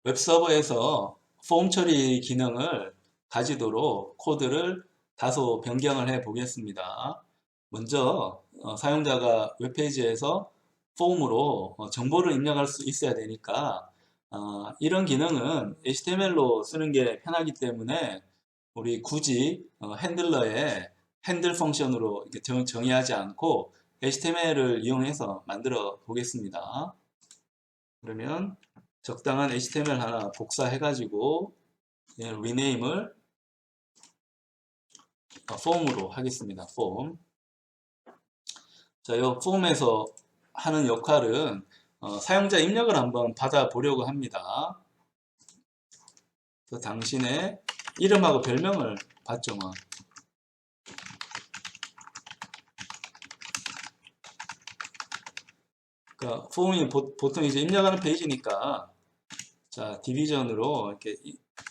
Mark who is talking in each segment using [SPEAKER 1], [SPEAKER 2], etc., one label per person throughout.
[SPEAKER 1] 웹서버에서 폼 처리 기능을 가지도록 코드를 다소 변경을 해 보겠습니다. 먼저 사용자가 웹페이지에서 폼으로 정보를 입력할 수 있어야 되니까 이런 기능은 HTML로 쓰는 게 편하기 때문에 우리 굳이 핸들러에 핸들 펑션으로 이렇게 정의하지 않고 HTML을 이용해서 만들어 보겠습니다. 그러면 적당한 HTML 하나 복사해가지고 리네임을 폼으로 하겠습니다. 폼. 자, 이 폼에서 하는 역할은 사용자 입력을 한번 받아보려고 합니다. 그래서 당신의 이름하고 별명을 받죠. 뭐. 그러니까 폼이 보통 이제 입력하는 페이지니까 자 디비전으로 이렇게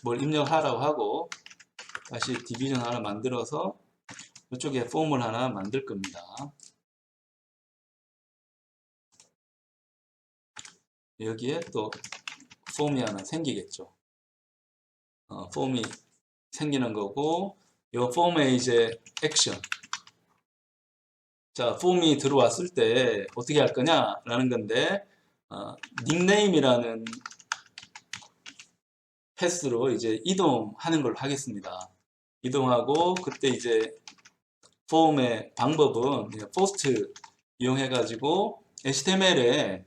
[SPEAKER 1] 뭘 입력하라고 하고 다시 디비전 하나 만들어서 이쪽에 폼을 하나 만들 겁니다. 여기에 또 폼이 하나 생기겠죠. 폼이 생기는 거고 이 폼에 이제 액션. 자, 폼이 들어왔을 때 어떻게 할 거냐라는 건데 닉네임이라는 패스로 이제 이동하는 걸로 하겠습니다. 이동하고 그때 이제 폼의 방법은 포스트 이용해 가지고 HTML의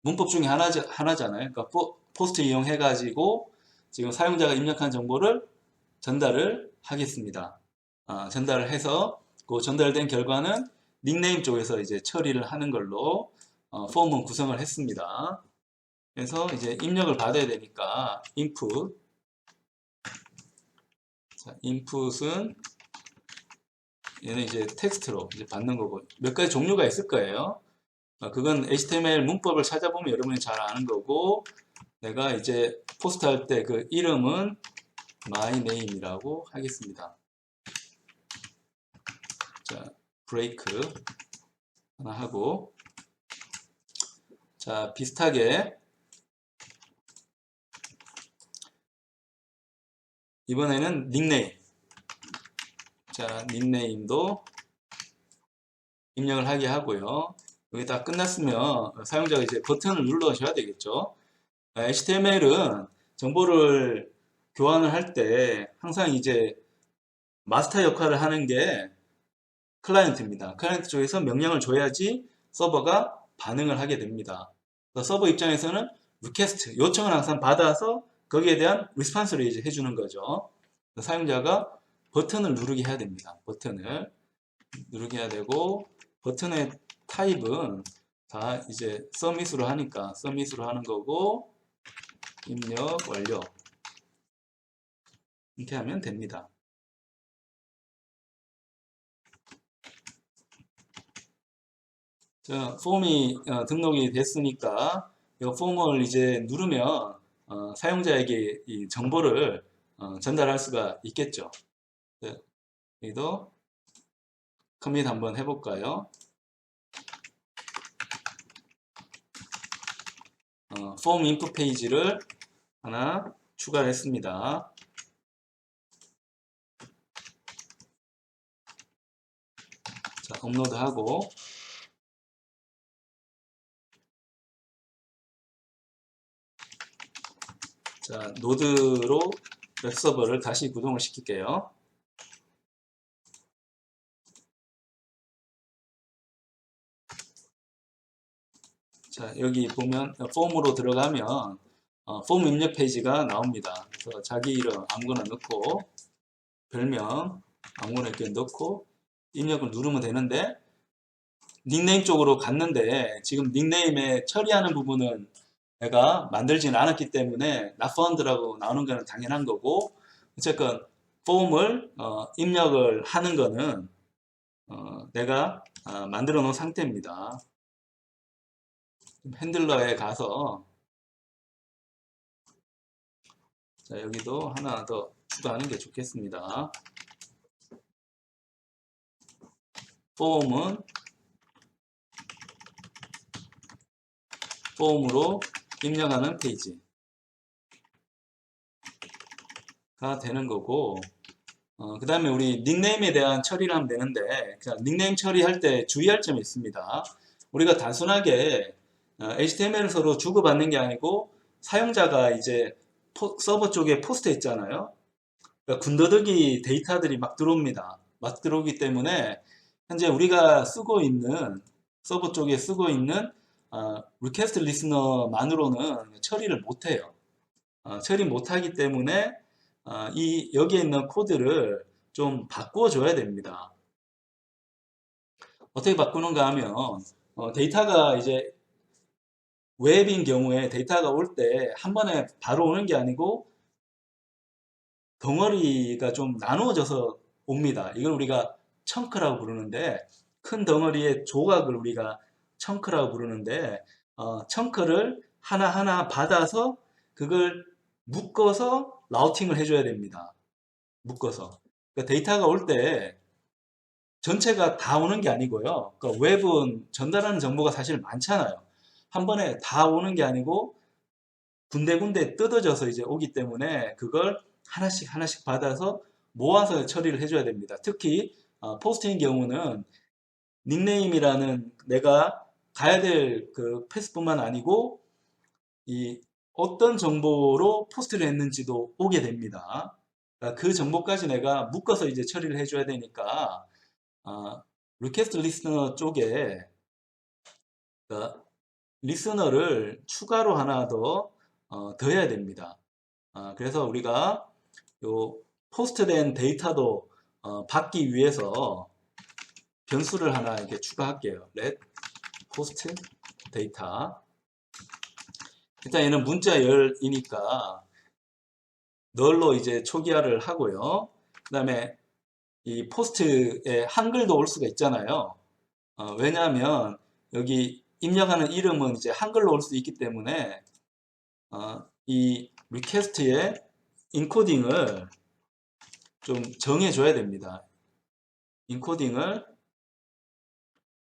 [SPEAKER 1] 문법 중에 하나잖아요. 그러니까 포스트 이용해 가지고 지금 사용자가 입력한 정보를 전달을 하겠습니다. 전달을 해서 그 전달된 결과는 닉네임 쪽에서 이제 처리를 하는 걸로 폼은 구성을 했습니다. 그래서 이제 입력을 받아야 되니까 input. 자, input은 얘는 이제 텍스트로 이제 받는 거고 몇 가지 종류가 있을 거예요. 그건 HTML 문법을 찾아보면 여러분이 잘 아는 거고 내가 이제 포스트 할 때 그 이름은 my name이라고 하겠습니다. 자, 브레이크 하나 하고 자, 비슷하게 이번에는 닉네임. 자, 닉네임도 입력을 하게 하고요. 여기 다 끝났으면 사용자가 이제 버튼을 눌러줘야 되겠죠. HTML은 정보를 교환을 할 때 항상 이제 마스터 역할을 하는 게 클라이언트입니다. 클라이언트 쪽에서 명령을 줘야지 서버가 반응을 하게 됩니다. 서버 입장에서는 리퀘스트, 요청을 항상 받아서 거기에 대한 리스판스를 이제 해주는 거죠. 사용자가 버튼을 누르게 해야 됩니다. 버튼을 누르게 해야 되고 버튼의 타입은 다 이제 서밋으로 하니까 서밋으로 하는 거고 입력 완료 이렇게 하면 됩니다. 자, 폼이 등록이 됐으니까 이 폼을 이제 누르면 사용자에게 이 정보를 전달할 수가 있겠죠. 네, 여기도 커밋 한번 해볼까요? 폼 인풋 페이지를 하나 추가를 했습니다. 자, 업로드하고 자, 노드로 웹서버를 다시 구동을 시킬게요. 자, 여기 보면 폼으로 들어가면 폼 입력 페이지가 나옵니다. 그래서 자기 이름 아무거나 넣고 별명 아무거나 이렇게 넣고 입력을 누르면 되는데 닉네임 쪽으로 갔는데 지금 닉네임에 처리하는 부분은 내가 만들지는 않았기 때문에 not found라고 나오는 거는 당연한 거고 어쨌건 폼을 입력을 하는 거는 내가 만들어 놓은 상태입니다. 핸들러에 가서 자, 여기도 하나 더 추가하는 게 좋겠습니다. 폼은 폼으로 입력하는 페이지. 되는 거고, 그 다음에 우리 닉네임에 대한 처리를 하면 되는데, 닉네임 처리할 때 주의할 점이 있습니다. 우리가 단순하게 HTML을 서로 주고받는 게 아니고, 사용자가 이제 서버 쪽에 포스트에 있잖아요. 그러니까 군더더기 데이터들이 막 들어옵니다. 막 들어오기 때문에 현재 우리가 쓰고 있는 서버 쪽에 쓰고 있는 리퀘스트 리스너만으로는 처리를 못해요. 처리 못하기 때문에 여기에 있는 코드를 좀 바꿔줘야 됩니다. 어떻게 바꾸는가 하면 데이터가 이제 웹인 경우에 데이터가 올 때 한 번에 바로 오는 게 아니고 덩어리가 좀 나누어져서 옵니다. 이걸 우리가 청크라고 부르는데, 큰 덩어리의 조각을 우리가 청크라고 부르는데, 청크를 하나하나 받아서 그걸 묶어서 라우팅을 해줘야 됩니다. 묶어서. 그러니까 데이터가 올 때 전체가 다 오는 게 아니고요. 그러니까 웹은 전달하는 정보가 사실 많잖아요. 한 번에 다 오는 게 아니고 군데군데 뜯어져서 이제 오기 때문에 그걸 하나씩 하나씩 받아서 모아서 처리를 해줘야 됩니다. 특히 포스트인 경우는 닉네임이라는 내가 가야 될 그 패스뿐만 아니고 이 어떤 정보로 포스트를 했는지도 오게 됩니다. 그 정보까지 내가 묶어서 이제 처리를 해줘야 되니까 리퀘스트 리스너 쪽에 리스너를 추가로 하나 더해야 됩니다. 그래서 우리가 요 포스트된 데이터도 받기 위해서 변수를 하나 이렇게 추가할게요. let post data. 일단 얘는 문자 열이니까 널로 이제 초기화를 하고요. 그 다음에 이 포스트에 한글도 올 수가 있잖아요. 왜냐하면 여기 입력하는 이름은 이제 한글로 올 수 있기 때문에 이 리퀘스트의 인코딩을 좀 정해줘야 됩니다. 인코딩을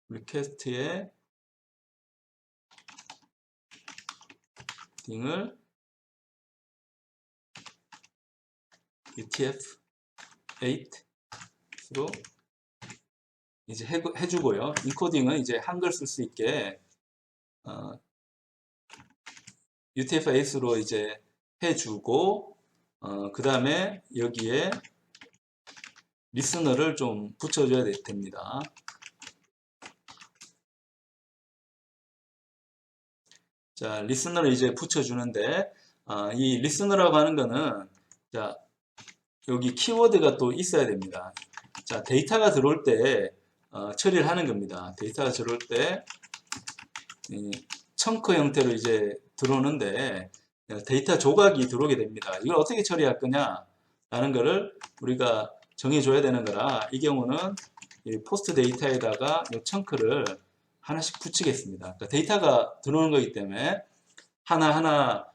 [SPEAKER 1] 리퀘스트의 딩을 UTF-8로 이제 해주고요. 인코딩은 이제 한글 쓸 수 있게 UTF-8로 이제 해주고 그 다음에 여기에 리스너를 좀 붙여줘야 됩니다. 자, 리스너를 이제 붙여주는데 이 리스너라고 하는 거는 자, 여기 키워드가 또 있어야 됩니다. 자, 데이터가 들어올 때 처리를 하는 겁니다. 데이터가 들어올 때 청크 형태로 이제 들어오는데 데이터 조각이 들어오게 됩니다. 이걸 어떻게 처리할 거냐 라는 거를 우리가 정해줘야 되는 거라 이 경우는 이 포스트 데이터에다가 이 청크를 하나씩 붙이겠습니다. 그러니까 데이터가 들어오는 거기 때문에 하나하나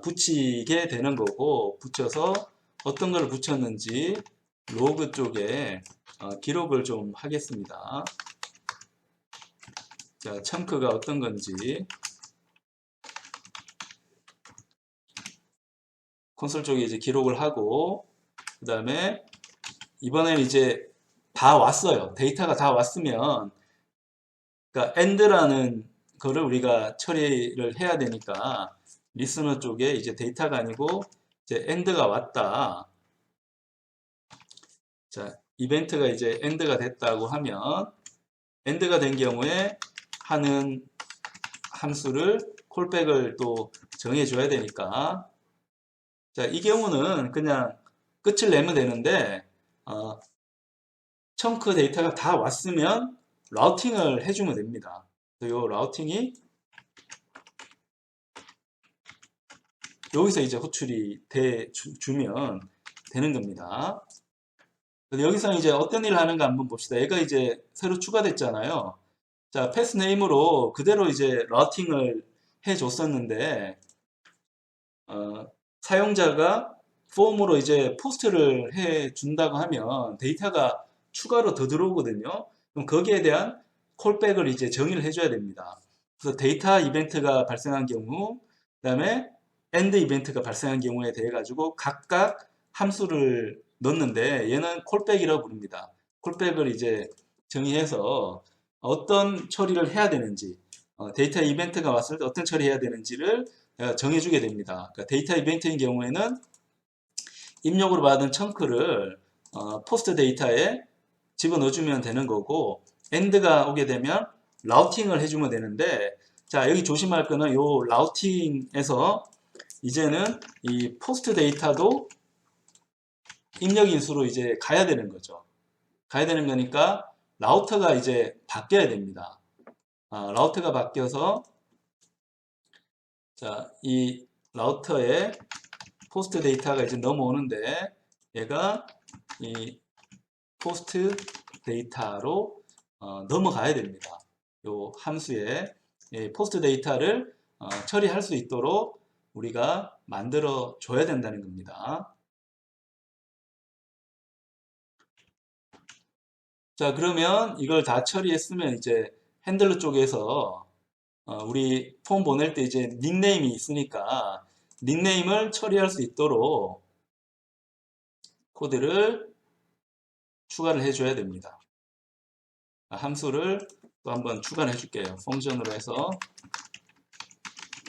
[SPEAKER 1] 붙이게 되는 거고 붙여서 어떤 걸 붙였는지 로그 쪽에 기록을 좀 하겠습니다. 자, 청크가 어떤 건지 콘솔 쪽에 이제 기록을 하고 그 다음에 이번엔 이제 다 왔어요. 데이터가 다 왔으면 그러니까 end라는 거를 우리가 처리를 해야 되니까 리스너 쪽에 이제 데이터가 아니고 이제 end가 왔다. 자, 이벤트가 이제 end가 됐다고 하면 end가 된 경우에 하는 함수를 콜백을 또 정해줘야 되니까 자, 이 경우는 그냥 끝을 내면 되는데 청크 데이터가 다 왔으면 라우팅을 해주면 됩니다. 이 라우팅이 여기서 이제 호출이 주면 되는 겁니다. 여기서 이제 어떤 일을 하는가 한번 봅시다. 얘가 이제 새로 추가됐잖아요. 자, 패스 네임으로 그대로 이제 라우팅을 해줬었는데 사용자가 폼으로 이제 포스트를 해준다고 하면 데이터가 추가로 더 들어오거든요. 그럼 거기에 대한 콜백을 이제 정의를 해줘야 됩니다. 그래서 데이터 이벤트가 발생한 경우, 그 다음에 엔드 이벤트가 발생한 경우에 대해 가지고 각각 함수를 넣는데 얘는 콜백이라고 부릅니다. 콜백을 이제 정의해서 어떤 처리를 해야 되는지 데이터 이벤트가 왔을 때 어떤 처리해야 되는지를 정해주게 됩니다. 그러니까 데이터 이벤트인 경우에는 입력으로 받은 청크를 포스트 데이터에 집어넣어주면 되는 거고 엔드가 오게 되면 라우팅을 해주면 되는데 자 여기 조심할 거는 요 라우팅에서 이제는 이 포스트 데이터도 입력 인수로 이제 가야 되는 거죠. 가야 되는 거니까 라우터가 이제 바뀌어야 됩니다. 라우터가 바뀌어서 자, 이 라우터에 포스트 데이터가 이제 넘어오는데 얘가 이 포스트 데이터로 넘어가야 됩니다. 요 함수에 포스트 데이터를 처리할 수 있도록 우리가 만들어 줘야 된다는 겁니다. 자, 그러면 이걸 다 처리했으면 이제 핸들러 쪽에서 우리 폼 보낼 때 이제 닉네임이 있으니까 닉네임을 처리할 수 있도록 코드를 추가를 해줘야 됩니다. 함수를 또 한번 추가를 해줄게요. 펑션으로 해서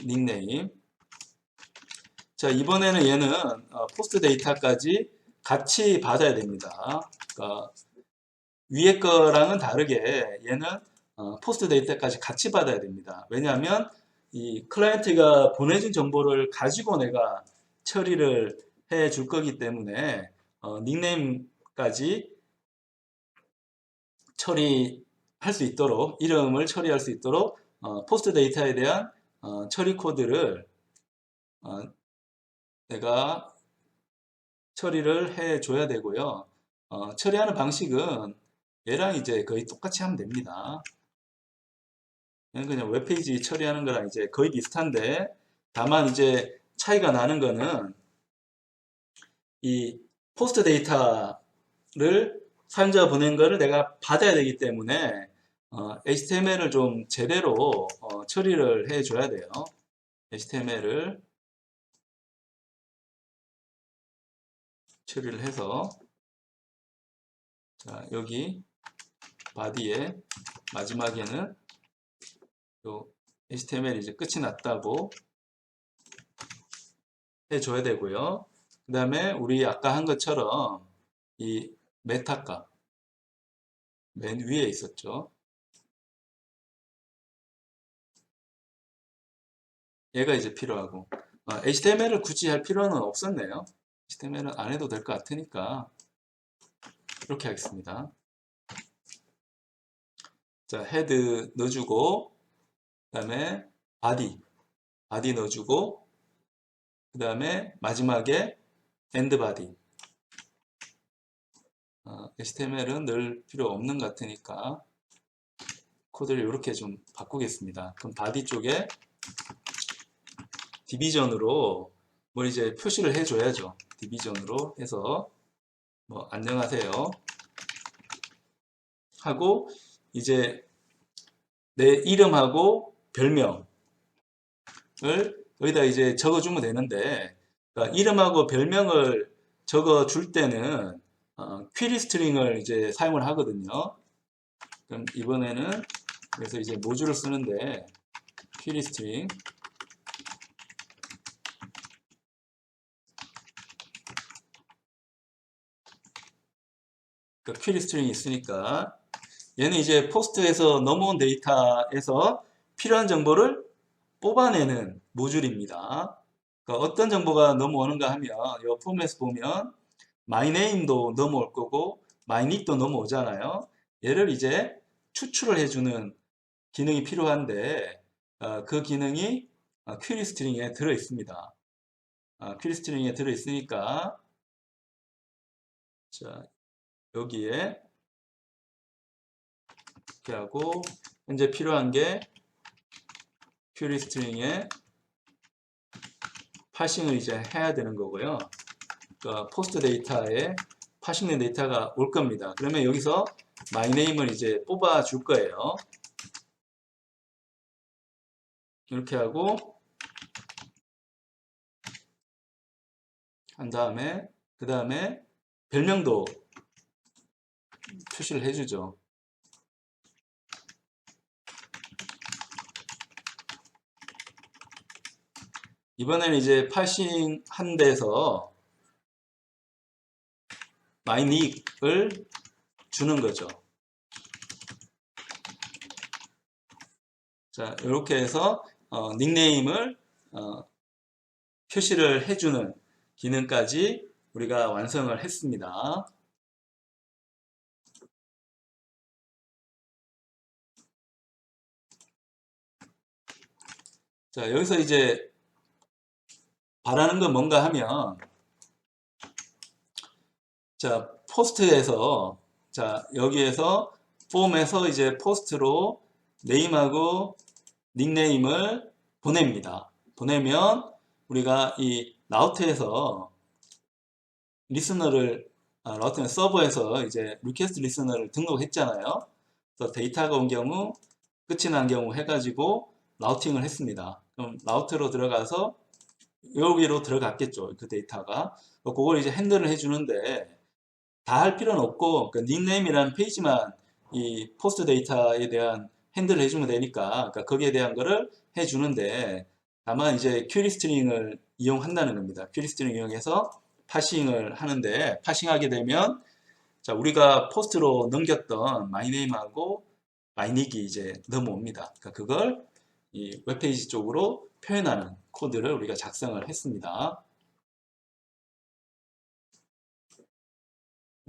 [SPEAKER 1] 닉네임. 자, 이번에는 얘는 포스트 데이터까지 같이 받아야 됩니다. 그러니까 위에 거랑은 다르게 얘는 포스트 데이터까지 같이 받아야 됩니다. 왜냐하면 이 클라이언트가 보내준 정보를 가지고 내가 처리를 해 줄 거기 때문에 닉네임까지 처리할 수 있도록 이름을 처리할 수 있도록 포스트 데이터에 대한 처리 코드를 내가 처리를 해 줘야 되고요. 처리하는 방식은 얘랑 이제 거의 똑같이 하면 됩니다. 얘는 그냥 웹페이지 처리하는 거랑 이제 거의 비슷한데 다만 이제 차이가 나는 거는 이 포스트 데이터를 사용자가 보낸 거를 내가 받아야 되기 때문에 HTML을 좀 제대로 처리를 해 줘야 돼요. HTML을 처리를 해서 자, 여기 바디에 마지막에는 요 HTML이 이제 끝이 났다고 해줘야 되고요. 그 다음에 우리 아까 한 것처럼 이 메타값 맨 위에 있었죠. 얘가 이제 필요하고 HTML을 굳이 할 필요는 없었네요. HTML은 안 해도 될 것 같으니까 이렇게 하겠습니다. 자, 헤드 넣어주고 그 다음에 바디 넣어주고 그 다음에 마지막에 엔드 바디 HTML은 넣을 필요 없는 것 같으니까 코드를 이렇게 좀 바꾸겠습니다. 그럼 바디 쪽에 디비전으로 뭐 이제 표시를 해줘야죠. 디비전으로 해서 뭐 안녕하세요 하고 이제 내 이름하고 별명을 여기다 이제 적어주면 되는데 그러니까 이름하고 별명을 적어줄 때는 퀴리 스트링을 이제 사용을 하거든요. 그럼 이번에는 그래서 이제 모듈을 쓰는데 퀴리 스트링 그 퀴리 스트링이 있으니까 얘는 이제 포스트에서 넘어온 데이터에서 필요한 정보를 뽑아내는 모듈입니다. 그러니까 어떤 정보가 넘어오는가 하면 이 폼에서 보면 my name도 넘어올 거고 my nick도 넘어오잖아요. 얘를 이제 추출을 해주는 기능이 필요한데 그 기능이 퀴리 스트링에 들어 있습니다. 퀴리 스트링에 들어 있으니까 자 여기에 이렇게 하고 현재 필요한 게 퀴리 스트링에 파싱을 이제 해야 되는 거고요. 그러니까 포스트 데이터에 파싱된 데이터가 올 겁니다. 그러면 여기서 my name을 이제 뽑아 줄 거예요. 이렇게 하고 한 다음에 그 다음에 별명도 표시를 해주죠. 이번에는 이제 파싱 한 데서 mynic을 주는 거죠. 자, 이렇게 해서 닉네임을 표시를 해주는 기능까지 우리가 완성을 했습니다. 자, 여기서 이제 바라는 건 뭔가 하면, 자, 포스트에서, 자, 여기에서 폼에서 이제 포스트로 네임하고 닉네임을 보냅니다. 보내면 우리가 이 라우트에서 리스너를, 라우트 서버에서 이제 리퀘스트 리스너를 등록했잖아요. 그래서 데이터가 온 경우, 끝이 난 경우 해가지고 라우팅을 했습니다. 그럼 라우트로 들어가서 여기로 들어갔겠죠. 그 데이터가. 그걸 이제 핸들을 해주는데 다 할 필요는 없고 그 닉네임이라는 페이지만 이 포스트 데이터에 대한 핸들을 해주면 되니까 그러니까 거기에 대한 거를 해주는데 다만 이제 큐리 스트링을 이용한다는 겁니다. 큐리 스트링 이용해서 파싱을 하는데 파싱하게 되면 자 우리가 포스트로 넘겼던 마이네임하고 마이닉이 이제 넘어옵니다. 그러니까 그걸 이 웹페이지 쪽으로 표현하는 코드를 우리가 작성을 했습니다.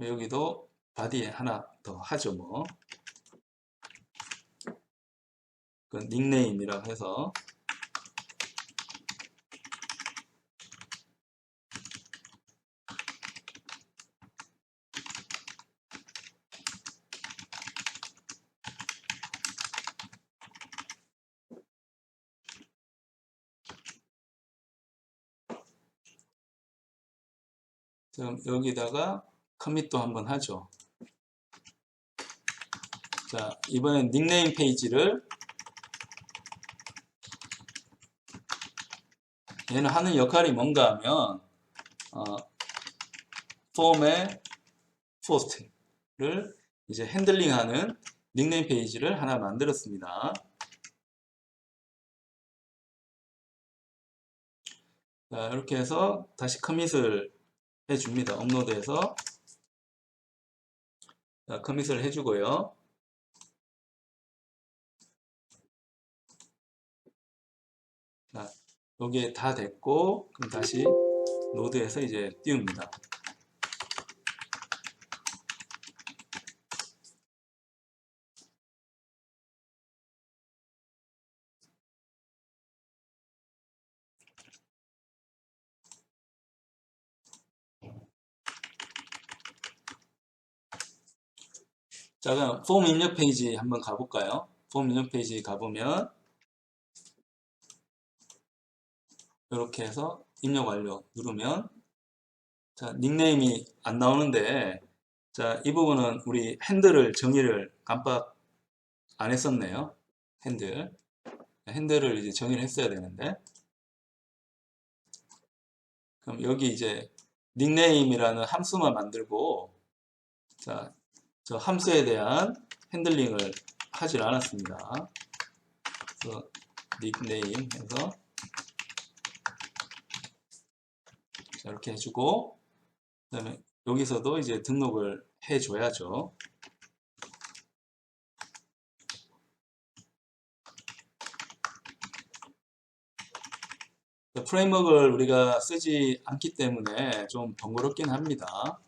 [SPEAKER 1] 여기도 바디에 하나 더 하죠 뭐. 그 닉네임이라고 해서 지금 여기다가 커밋도 한번 하죠. 자 이번엔 닉네임 페이지를 얘는 하는 역할이 뭔가 하면 폼의 포스트를 이제 핸들링하는 닉네임 페이지를 하나 만들었습니다. 자, 이렇게 해서 다시 커밋을 해줍니다. 업로드해서 커밋을 해주고요. 자, 여기에 다 됐고 그럼 다시 노드에서 이제 띄웁니다. 자, 그럼 폼 입력 페이지 한번 가볼까요? 폼 입력 페이지 가보면 이렇게 해서 입력 완료 누르면 자, 닉네임이 안 나오는데 자, 이 부분은 우리 핸들을 정의를 깜빡 안 했었네요. 핸들을 이제 정의를 했어야 되는데 그럼 여기 이제 닉네임이라는 함수만 만들고 자, 저 함수에 대한 핸들링을 하질 않았습니다. 그래서 닉네임 해서 자, 이렇게 해주고 그 다음에 여기서도 이제 등록을 해줘야죠. 프레임워크를 우리가 쓰지 않기 때문에 좀 번거롭긴 합니다.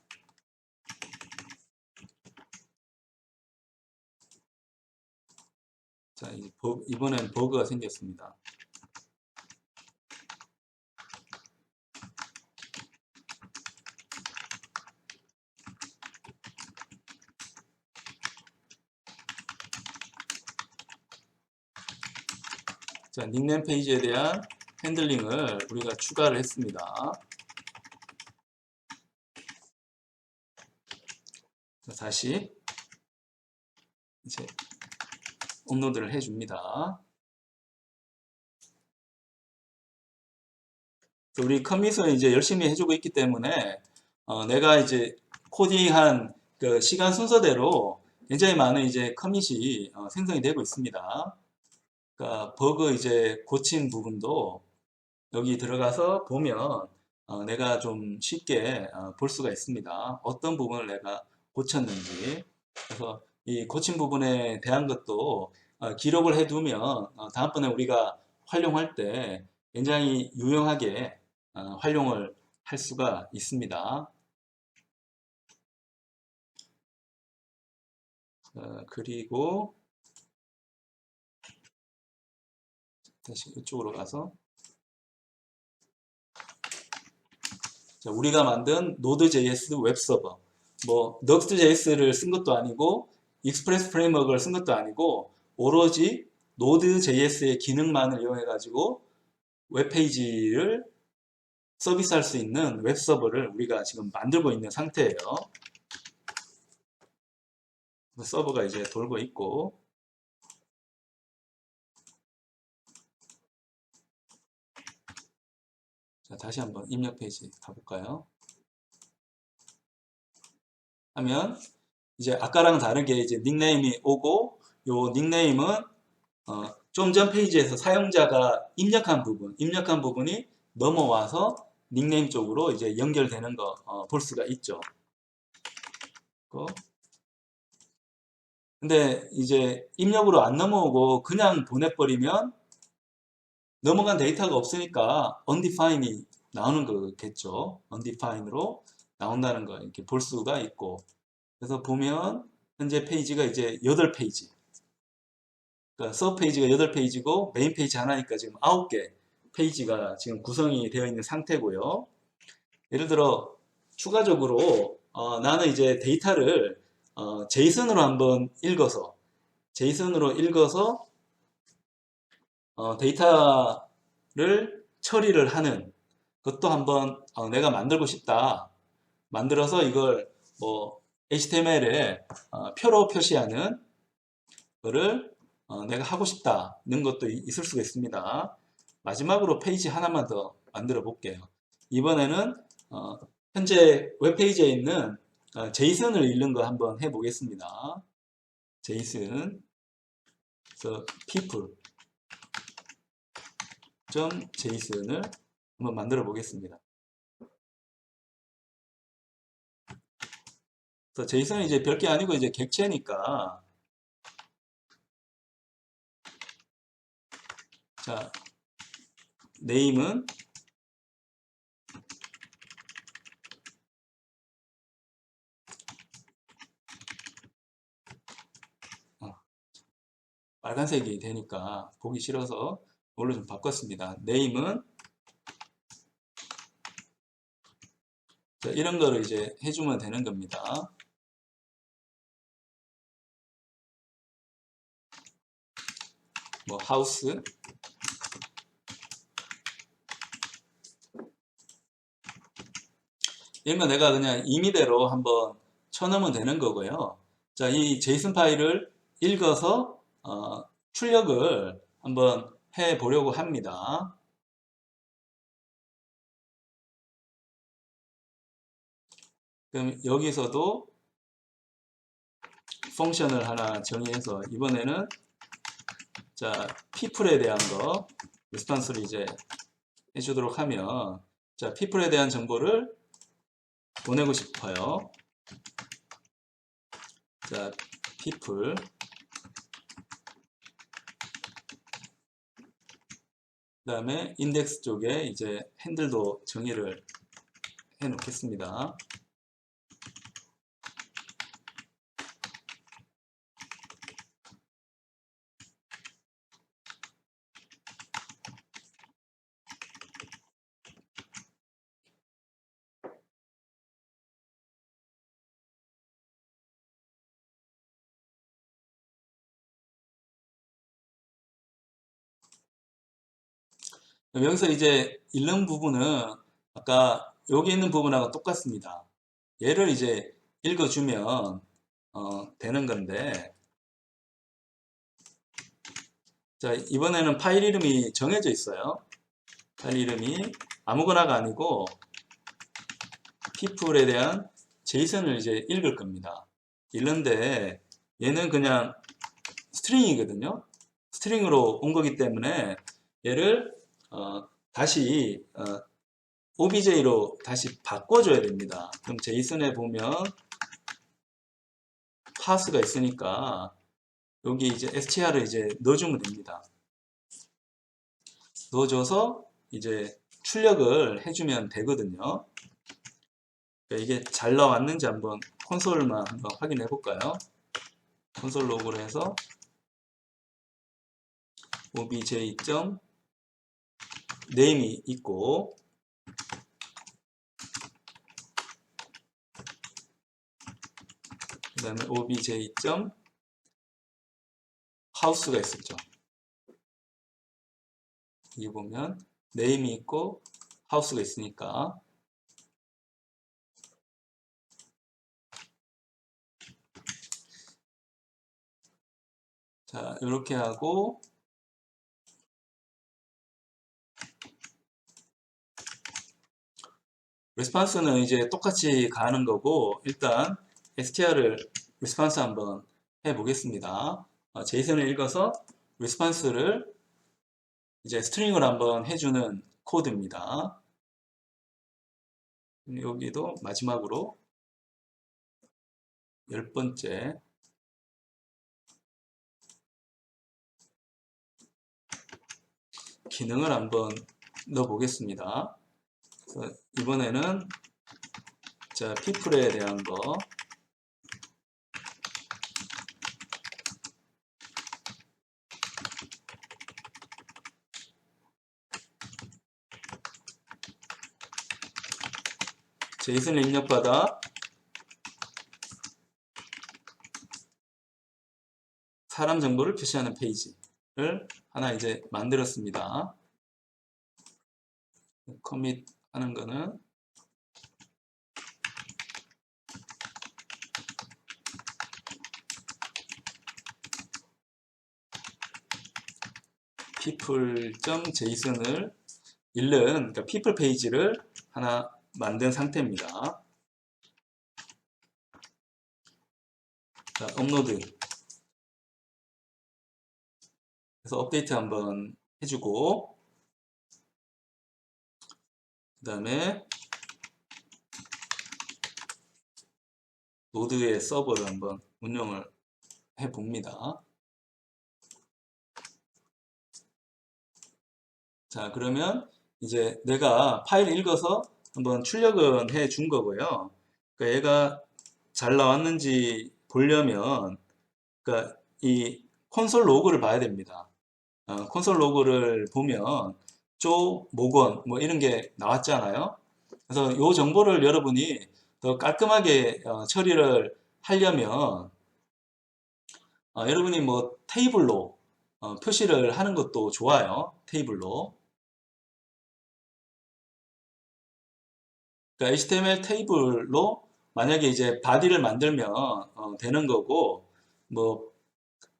[SPEAKER 1] 자, 이번엔 버그가 생겼습니다. 자, 닉네임 페이지에 대한 핸들링을 우리가 추가를 했습니다. 자, 다시 이제 업로드를 해줍니다. 우리 커밋을 이제 열심히 해주고 있기 때문에 내가 이제 코딩한 그 시간 순서대로 굉장히 많은 이제 커밋이 생성이 되고 있습니다. 그러니까 버그 이제 고친 부분도 여기 들어가서 보면 내가 좀 쉽게 볼 수가 있습니다. 어떤 부분을 내가 고쳤는지. 그래서 이 고친 부분에 대한 것도 기록을 해두면 다음번에 우리가 활용할 때 굉장히 유용하게 활용을 할 수가 있습니다. 그리고 다시 이쪽으로 가서 자, 우리가 만든 Node.js 웹서버 뭐 Nuxt.js를 쓴 것도 아니고 익스프레스 프레임워크를 쓴 것도 아니고 오로지 Node.js의 기능만을 이용해 가지고 웹페이지를 서비스할 수 있는 웹서버를 우리가 지금 만들고 있는 상태예요. 서버가 이제 돌고 있고 자, 다시 한번 입력 페이지 가볼까요? 하면 이제 아까랑 다르게 이제 닉네임이 오고 요 닉네임은 좀 전 페이지에서 사용자가 입력한 부분이 넘어와서 닉네임 쪽으로 이제 연결되는 거 볼 수가 있죠. 근데 이제 입력으로 안 넘어오고 그냥 보내버리면 넘어간 데이터가 없으니까 undefined이 나오는 거겠죠. undefined로 나온다는 거 이렇게 볼 수가 있고 그래서 보면 현재 페이지가 이제 8페이지 그러니까 서브 페이지가 8페이지고 메인 페이지 하나니까 지금 9개 페이지가 지금 구성이 되어 있는 상태고요. 예를 들어 추가적으로 나는 이제 데이터를 제이슨으로 한번 읽어서 데이터를 처리를 하는 것도 한번 내가 만들고 싶다. 만들어서 이걸 뭐 HTML에 표로 표시하는 거를 내가 하고 싶다는 것도 있을 수가 있습니다. 마지막으로 페이지 하나만 더 만들어 볼게요. 이번에는 현재 웹페이지에 있는 제이슨을 읽는 거 한번 해보겠습니다. 제이슨 그래서 people.json을 한번 만들어 보겠습니다. 그래서 제이슨은 이제 별게 아니고 이제 객체니까 자 네임은 빨간색이 되니까 보기 싫어서 이걸로 좀 바꿨습니다. 네임은 이런 거를 이제 해주면 되는 겁니다. 뭐 하우스 이런 거 내가 그냥 임의대로 한번 쳐넣으면 되는 거고요. 자, 이 제이슨 파일을 읽어서 출력을 한번 해 보려고 합니다. 그럼 여기서도 펑션을 하나 정의해서 이번에는 자 people에 대한 거 리스폰스를 이제 해주도록 하면 자 people에 대한 정보를 보내고 싶어요. 자 people 그 다음에 인덱스 쪽에 이제 핸들도 정의를 해 놓겠습니다. 여기서 이제 읽는 부분은 아까 여기 있는 부분하고 똑같습니다. 얘를 이제 읽어주면 되는 건데 자 이번에는 파일 이름이 정해져 있어요. 파일 이름이 아무거나가 아니고 people에 대한 제이슨을 이제 읽을 겁니다. 읽는데 얘는 그냥 스트링이거든요. 스트링으로 온 거기 때문에 얘를 다시 OBJ로 다시 바꿔줘야 됩니다. 그럼 제이슨에 보면 파스가 있으니까 여기 이제 str을 이제 넣어주면 됩니다. 넣어줘서 이제 출력을 해주면 되거든요. 이게 잘 나왔는지 한번 콘솔만 한번 확인해 볼까요? 콘솔 로그로 해서 obj.name이 있고 그 다음에 obj.house가 있었죠. 여기 보면 name이 있고 house가 있으니까 자 이렇게 하고 레스판스는 이제 똑같이 가는 거고 일단 str을 레스판스 한번 해 보겠습니다. 제이슨을 읽어서 레스판스를 이제 스트링을 한번 해주는 코드입니다. 여기도 마지막으로 10번째 기능을 한번 넣어 보겠습니다. 이번에는 자 people에 대한 거 제이슨을 입력받아 사람 정보를 표시하는 페이지를 하나 이제 만들었습니다. 커밋 하는 거는 people.json을 읽는 그러니까 people 페이지를 하나 만든 상태입니다. 자, 업로드 그래서 업데이트 한번 해주고 그 다음에 노드의 서버를 한번 운영을 해 봅니다. 자 그러면 이제 내가 파일을 읽어서 한번 출력은 해 준 거고요. 그러니까 얘가 잘 나왔는지 보려면 그러니까 이 콘솔 로그를 봐야 됩니다. 콘솔 로그를 보면 모건 뭐 이런 게 나왔잖아요. 그래서 이 정보를 여러분이 더 깔끔하게 처리를 하려면 여러분이 뭐 테이블로 표시를 하는 것도 좋아요. 테이블로. 그러니까 HTML 테이블로 만약에 이제 바디를 만들면 되는 거고 뭐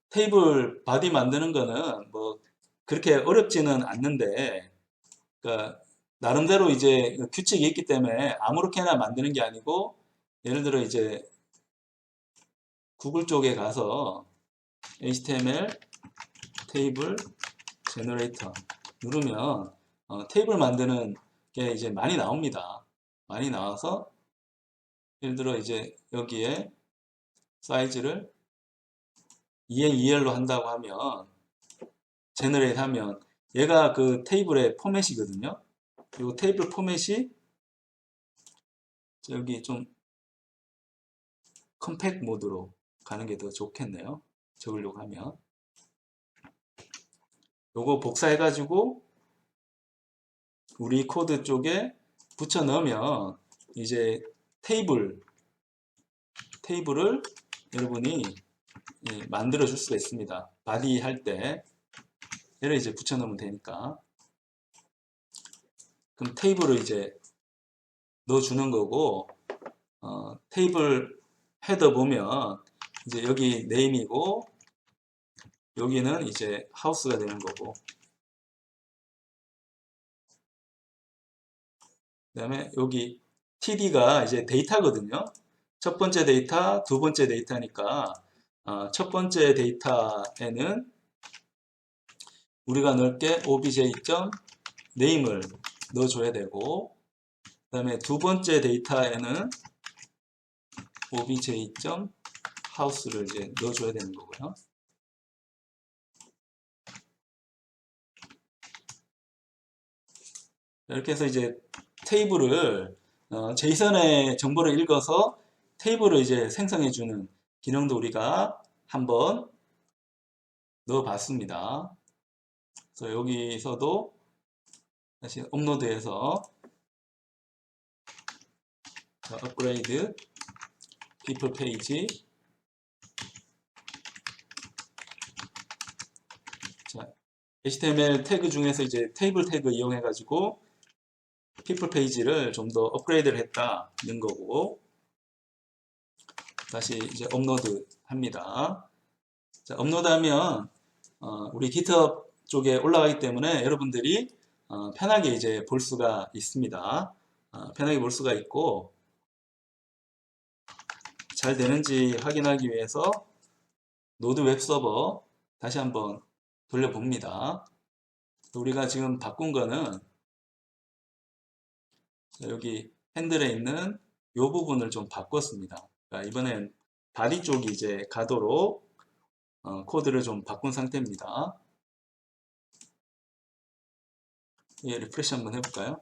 [SPEAKER 1] 테이블 바디 만드는 거는 뭐 그렇게 어렵지는 않는데 그러니까 나름대로 이제 규칙이 있기 때문에 아무렇게나 만드는 게 아니고 예를 들어 이제 구글 쪽에 가서 HTML 테이블 제너레이터 누르면 테이블 만드는 게 이제 많이 나옵니다. 많이 나와서 예를 들어 이제 여기에 사이즈를 2L2L로 한다고 하면 제너레이트 하면 얘가 그 테이블의 포맷이거든요. 이 테이블 포맷이 여기 좀 컴팩 모드로 가는 게 더 좋겠네요. 적으려고 하면 요거 복사해 가지고 우리 코드 쪽에 붙여 넣으면 이제 테이블을 여러분이 만들어 줄 수가 있습니다. 바디 할 때 얘를 이제 붙여 넣으면 되니까 그럼 테이블을 이제 넣어 주는 거고 테이블 헤더 보면 이제 여기 네임이고 여기는 이제 하우스가 되는 거고 그 다음에 여기 TD가 이제 데이터거든요. 첫 번째 데이터, 두 번째 데이터니까 첫 번째 데이터에는 우리가 넣을 게 obj.name을 넣어줘야 되고, 그 다음에 두 번째 데이터에는 obj.house를 이제 넣어줘야 되는 거고요. 이렇게 해서 이제 테이블을 제이선의 정보를 읽어서 테이블을 이제 생성해주는 기능도 우리가 한번 넣어봤습니다. 그래서 여기서도 다시 업로드해서 업그레이드 people 페이지, 자, HTML 태그 중에서 이제 테이블 태그 이용해 가지고 people 페이지를 좀 더 업그레이드를 했다는 거고, 다시 이제 업로드 합니다. 자, 업로드하면 우리 GitHub 쪽에 올라가기 때문에 여러분들이 편하게 이제 볼 수가 있습니다. 편하게 볼 수가 있고, 잘 되는지 확인하기 위해서 노드 웹 서버 다시 한번 돌려봅니다. 우리가 지금 바꾼 거는 여기 핸들에 있는 이 부분을 좀 바꿨습니다. 그러니까 이번엔 바디 쪽이 이제 가도록 코드를 좀 바꾼 상태입니다. 예, 리프레시 한번 해볼까요?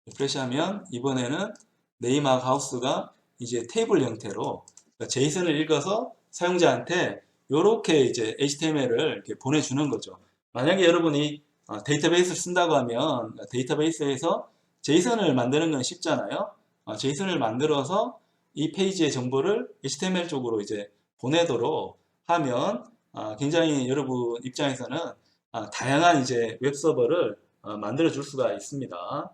[SPEAKER 1] 리프레시 하면 이번에는 네임하고 하우스가 이제 테이블 형태로, 그러니까 제이슨을 읽어서 사용자한테 이렇게 이제 HTML을 이렇게 보내주는 거죠. 만약에 여러분이 데이터베이스를 쓴다고 하면 데이터베이스에서 제이슨을 만드는 건 쉽잖아요. 제이슨을 만들어서 이 페이지의 정보를 HTML 쪽으로 이제 보내도록 하면 굉장히 여러분 입장에서는 다양한 이제 웹서버를 만들어 줄 수가 있습니다.